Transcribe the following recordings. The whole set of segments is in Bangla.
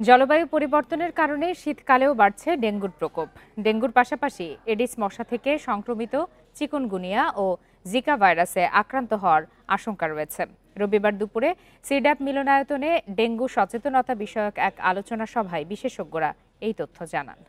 জলবায়ু পরিবর্তনের কারণে শীতকালেও বাড়ছে ডেঙ্গুর প্রকোপ। ডেঙ্গুর পাশাপাশি এডিস মশা থেকে সংক্রমিত চিকুনগুনিয়া ও জিকা ভাইরাসে আক্রান্ত হওয়ার আশঙ্কা রয়েছে। রবিবার দুপুরে সিডাপ মিলনায়তনে ডেঙ্গু সচেতনতা বিষয়ক এক আলোচনা সভায় বিশেষজ্ঞরা এই তথ্য জানান।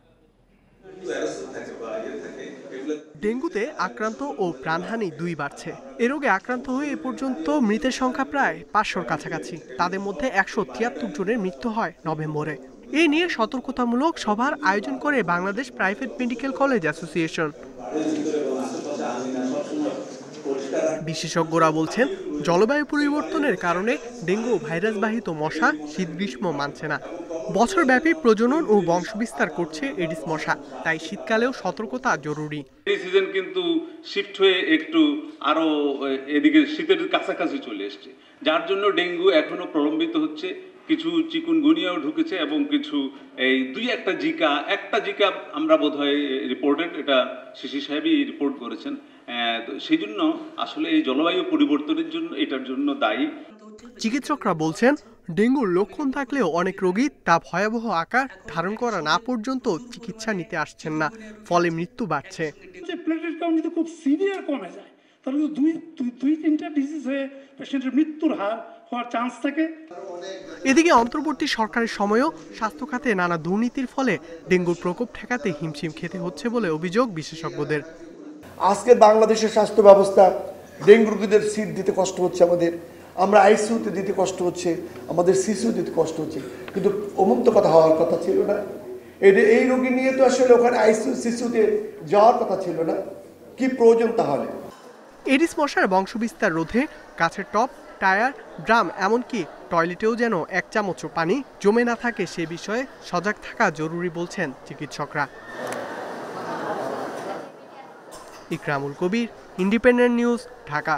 ডেঙ্গুতে আক্রান্ত ও প্রাণহানি দুই বাড়ছে। এ রোগে আক্রান্ত হয়ে এ পর্যন্ত মৃতের সংখ্যা প্রায় 500-র কাছাকাছি। তাদের মধ্যে 173 জনের মৃত্যু হয় নভেম্বরে। এই নিয়ে সতর্কতামূলক সভার আয়োজন করে Bangladesh private medical college association. বিশেষজ্ঞরা বলছেন, জলবায়ু পরিবর্তনের কারণে ডেঙ্গু ভাইরাসবাহিত মশা শীত গ্রীষ্ম মানছে না। বছরব্যাপী প্রজনন ও বংশবিস্তার করছে এডিস মশা, তাই শীতকালেও সতর্কতা জরুরি। এই সিজন কিন্তু শিফট হয়ে একটু আরো এদিকে শীতের কাছাকাছি চলে এসছে, যার জন্য ডেঙ্গু এখনো প্রলম্বিত হচ্ছে। কিছু চিকুনগুনিয়াও ঢুকেছে এবং কিছু এই একটা জিকা আমরা বোধহয় রিপোর্টেড, এটা শিশি সাহেবই রিপোর্ট করেছেন। সেই জন্য আসলে এই জলবায়ু পরিবর্তনের জন্য এটার জন্য দায়ী। চিকিৎসকরা বলছেন, ডেঙ্গুর লক্ষণ থাকলেও অনেক রোগী তা ভয়াবহ আকার ধারণ করা না পর্যন্ত চিকিৎসা নিতে আসছেন না, ফলে মৃত্যু বাড়ছে। প্লেটলেট কাউন্ট যদি খুব সিভিয়ার কমে যায় তাহলে দুই তিনটা ডিজিজ হয়ে পেশেন্টের মৃত্যুর হার হওয়ার চান্স থাকে। এদিকে অন্তর্বর্তী সরকারের সময়ও স্বাস্থ্য খাতে নানা দুর্নীতির ফলে ডেঙ্গুর প্রকোপ ঠেকাতে হিমশিম খেতে হচ্ছে বলে অভিযোগ বিশেষজ্ঞদের। আজকে বাংলাদেশের স্বাস্থ্য ব্যবস্থা, ডেঙ্গু রোগীদের সিট দিতে কষ্ট হচ্ছে, আমরা আইসিইউতে দিতে কষ্ট হচ্ছে, আমাদের সিসিউ দিতে কষ্ট হচ্ছে, কিন্তু অমুক্ত কথা হওয়ার কথা ছিল না। এই রোগী নিয়ে তো আসলে ওখানে আইসিইউ সিসিউতে যাওয়ার কথা ছিল না। কি প্রয়োজন তাহলে? এডিস মশার বংশবিস্তার রোধে কাছের টব, টায়ার, ড্রাম, এমনকি টয়লেটেও যেন 1 চামচও পানি জমে না থাকে সে বিষয়ে সজাগ থাকা জরুরি বলছেন চিকিৎসকরা। ইকরামুল কবির, ইন্ডিপেন্ডেন্ট নিউজ, ঢাকা।